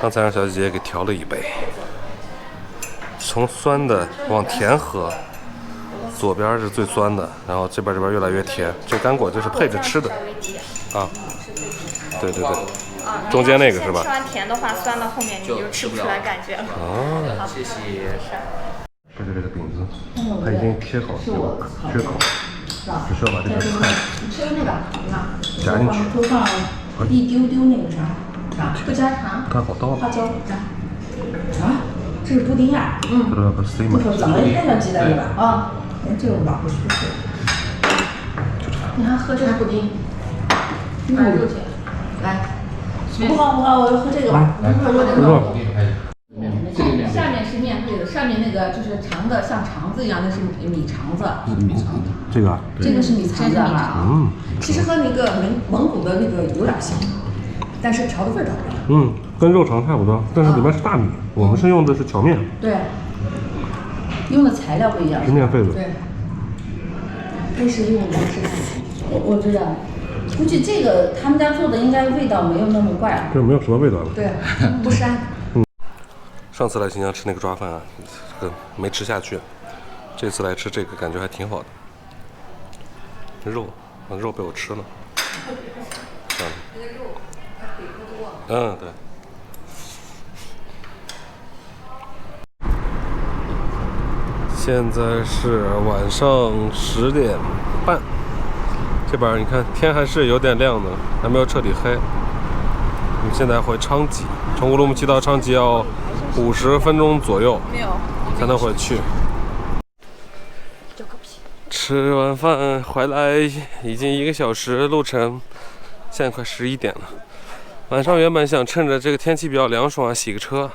刚才让小姐姐给调了一杯，从酸的往甜喝，左边是最酸的，然后这边越来越甜。这干果就是配着吃的啊。对对对，中间那个是吧？吃完甜的话，酸到后面你就吃不出来感觉了。哦，谢谢。这个饼子，它已经切好了，缺口，只需要把这个菜夹进去。多放一丢丢那个啥，不加糖，看好刀花椒啊，这是布丁呀，这个和 C 嘛，长得太像鸡蛋了吧？啊，这个老不舒服。你还喝这个布丁？肉姐，来，不好不好，我喝这个吧。喝这个。下面是面配的，上面那个就是长的像肠子一样，那是米肠子。米肠子。这个啊？这个是米肠子哈。嗯。其实和那个蒙古的那个有点像，但是调的味道不一样。嗯，跟肉肠差不多，但是里面是大米，我们是用的是荞面。对。用的材料不一样。是面肺子。对。这是用的是，我知道。估计这个他们家做的应该味道没有那么怪。这没有什么味道了。对，不膻。上次来新疆吃那个抓饭啊，这个没吃下去。这次来吃这个感觉还挺好的。肉被我吃了。嗯，对。现在是晚上10点半，这边你看天还是有点亮的，还没有彻底黑。我们现在回昌吉，从乌鲁木齐到昌吉要50分钟左右才能回去。吃完饭回来已经1个小时路程，现在快11点了。晚上原本想趁着这个天气比较凉爽洗个车，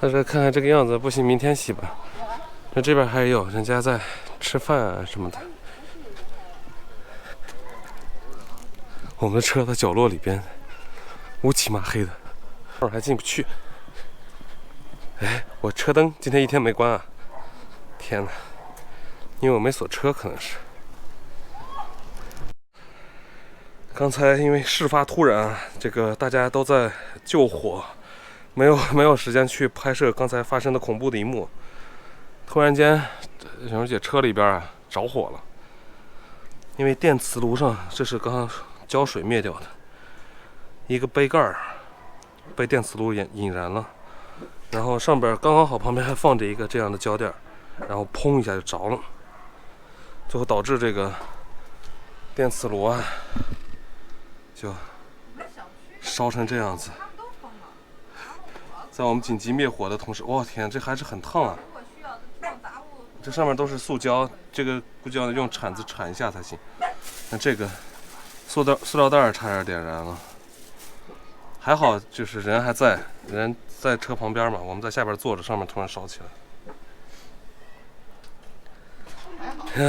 但是看看这个样子不行，明天洗吧。那这边还有人家在吃饭啊什么的。我们的车在角落里边乌漆嘛黑的，这儿还进不去。哎，我车灯今天一天没关啊！天哪，因为我没锁车，可能是。刚才因为事发突然啊，这个大家都在救火，没有时间去拍摄刚才发生的恐怖的一幕。突然间，小荣姐车里边啊着火了，因为电磁炉上这是刚刚浇水灭掉的，一个杯盖被电磁炉引燃了，然后上边刚刚好旁边还放着一个这样的胶垫，然后砰一下就着了，最后导致这个电磁炉啊就烧成这样子。在我们紧急灭火的同时，哇天，这还是很烫啊！这上面都是塑胶，这个估计要用铲子铲一下才行。那这个塑料袋差点点燃了，还好就是人还在，人在车旁边嘛，我们在下边坐着，上面突然烧起来。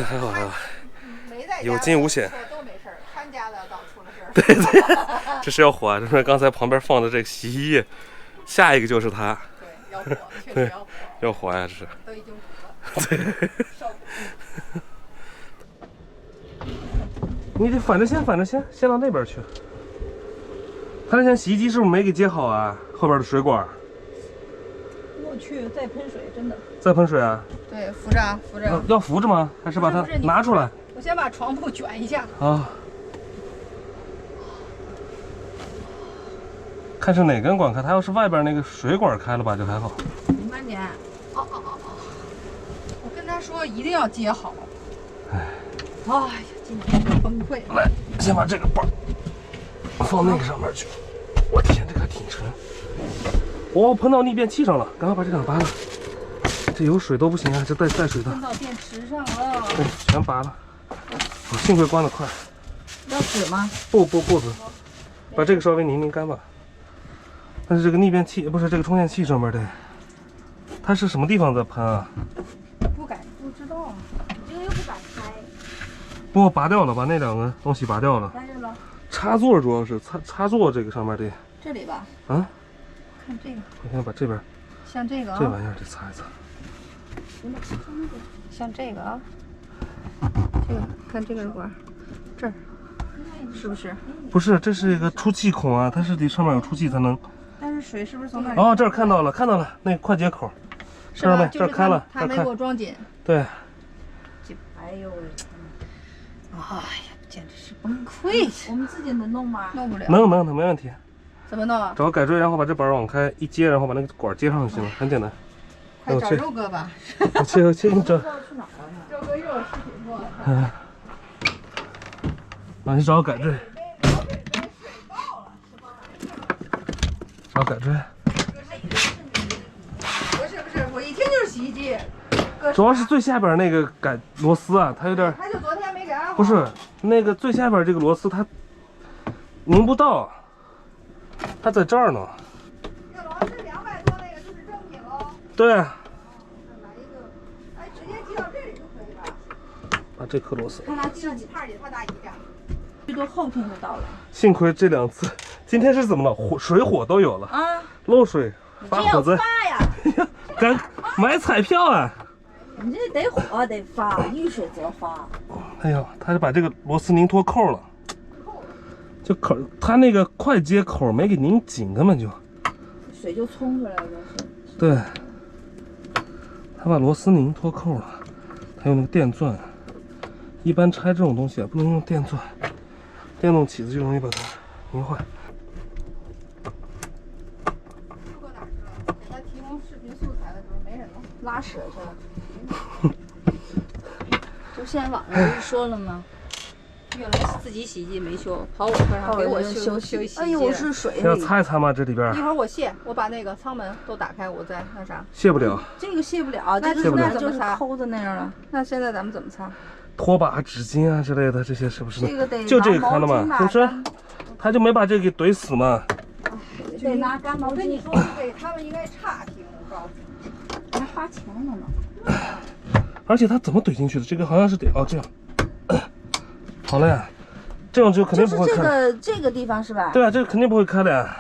还好，有惊无险。都没事儿，他家的倒出了事儿。对，这是要火啊！这是刚才旁边放的这个洗衣液，下一个就是它。对，要火，确实要火。要火呀，这是。都已经煮了。对。你得反着先到那边去。他那天洗衣机是不是没给接好啊？后边的水管。我去，再喷水，真的。再喷水啊？对，扶着，扶着。要扶着吗？还是把它拿出来？我先把床铺卷一下。啊。看是哪根管开，它要是外边那个水管开了吧，就还好。你慢点。哦。我跟他说一定要接好。哎呀，今天崩溃了。来，先把这个包放那个上面去。我天，这个还挺沉。我喷到逆变器上了，赶快把这个拔了。这有水都不行啊，这带水的。喷到电池上了。对，全拔了。我幸亏关得快。要纸吗？不纸，把这个稍微拧干吧。但是这个逆变器不是这个充电器上面的，它是什么地方在喷啊？不知道啊，这个又不敢开。不，拔掉了，把那两个东西拔掉了。拔掉了。插座主要是插座这个上面的。这里吧。啊？看这个。我先把这边。像这个啊。这玩意儿得擦一擦。像这个啊。这个看这根管，这儿是不是？不是，这是一个出气孔啊，它是得上面有出气才能。但是水是不是从那里？哦，这儿看到了，看到了，那个快捷口，是吧？这儿开了，他没给我装紧。对。哎呦喂！哎呀，简直是崩溃！我们自己能弄吗？弄不了。能，没问题。怎么弄啊？找个改锥，然后把这板往开一接，然后把那个管接上就行了，很简单。快找肉哥吧。我去，你找。肉哥又有视频做了。你找个改锥。找改锥。不是，我一听就是洗衣机。主要是最下边那个改螺丝啊，它有点。他就昨天没改好。不是，那个最下边这个螺丝它拧不到，它在这儿呢。这螺丝200多那个就是正品喽。对。来一个，哎，直接系到这里就可以了。把这颗螺丝。看他系上几套也特大一点。最多后天就到了。幸亏这2次，今天是怎么了？水火都有了啊！漏水，发火灾。发呀！赶买彩票啊！你这得火得发，遇水则发。哎呦，他就把这个螺丝拧脱扣了，就口他那个快接口没给拧紧，根本就水就冲出来了。对，他把螺丝拧脱扣了，他用那个电钻。一般拆这种东西啊，不能用电钻，电动起子就容易把它拧坏。路过哪儿去了？给他提供视频素材的时候没人了，拉屎去了。就现在网上不是说了吗？原来自己洗衣机没修，跑我车上给我修洗衣机。哎呦，是水！要擦一擦吗？这里边一会儿我卸，我把那个舱门都打开，我再那啥。卸不了，这个卸不了，那卸不了就是抠的那样了。那现在咱们怎么擦？拖把、纸巾啊之类的，这些是不是？这个得就这个开了嘛，是不是？他就没把这个给怼死嘛。得拿干毛巾。我跟你说，对他们应该差评，我告诉你，还花钱了呢。而且他怎么怼进去的？这个好像是得这样。好了呀，这种就肯定不会开。这个地方是吧？对啊，这个肯定不会开的呀。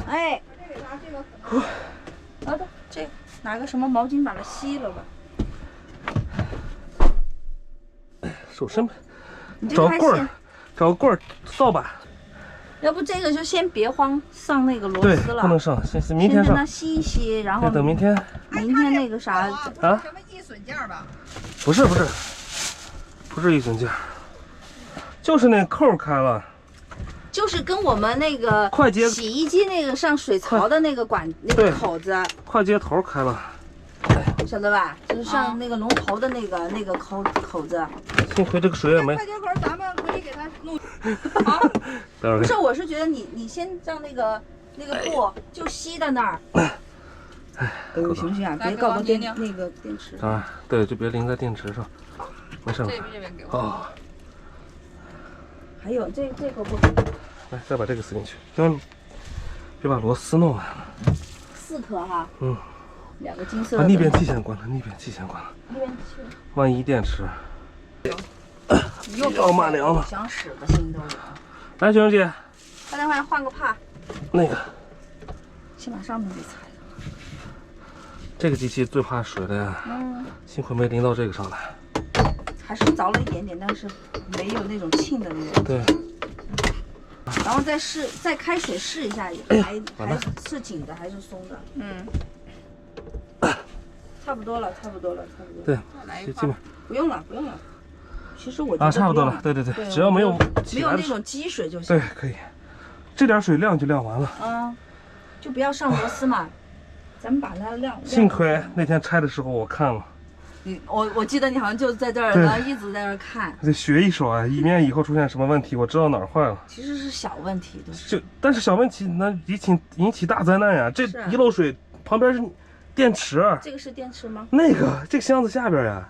哎，好的，这拿个什么毛巾把它吸了吧。手伸吧，找个棍儿，找个棍儿，扫把。要不这个就先别慌上那个螺对，丝了，不能上，先明天上。先让它吸一吸，然后等明天。明天那个啥啊？什么易损件吧？不是易损件，就是那扣开了。就是跟我们那个快捷洗衣机那个上水槽的那个管那个口子，快接头开了，晓得吧？就是上那个龙头的那个口子。幸亏这个水也没。快接口咱们可以给它弄。啊，不是，我是觉得你先让那个布就吸到那儿。哎呦，行不行啊？别搞到那个电池。啊，对，就别淋在电池上，没事。这边给我。哦。还有这个不。来，再把这个撕进去，别把螺丝弄完了。4颗哈。嗯。2个金色的。把逆变器先关了，逆变器先关了。万一电池。又骂凉了。想使的心都有。来，雪荣姐。打电话换个帕。那个。先把上面给擦了。这个机器最怕水了呀。嗯。幸亏没淋到这个上来。还是凿了一点点，但是没有那种沁的那种。对。然后再开水试一下，还是紧的还是松的？嗯。差不多了。对，基本不用了。其实我觉得差不多了。对，只要没有那种积水就行。对，可以。这点水晾就晾完了。嗯，就不要上螺丝嘛。咱们把它晾。幸亏那天拆的时候我看了。我记得你好像就在这儿，然后一直在那儿看。得学一手啊，以免以后出现什么问题，我知道哪儿坏了。其实是小问题的。但是小问题能引起大灾难呀！这一漏水，旁边是电池。这个是电池吗？这个箱子下边呀。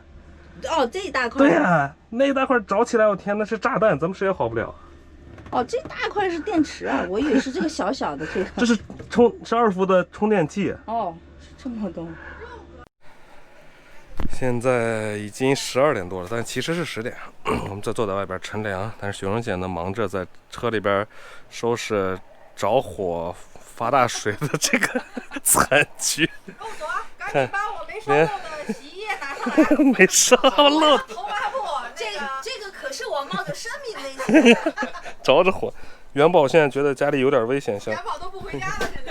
哦，这一大块。对呀，那一大块着起来，我天，那是炸弹，咱们谁也好不了。哦，这大块是电池啊，我以为是这个小小的这个。这是12伏的充电器。哦，是这么多。现在已经12点多了，但其实是10点。我们在坐在外边乘凉，但是雪荣姐呢忙着在车里边收拾着火发大水的这个惨剧。肉左，赶紧把我没烧漏的洗衣液拿上来。没烧漏。头发布，这个可是我冒着生命危险。着火，元宝现在觉得家里有点危险，想元宝都不回家了，现在。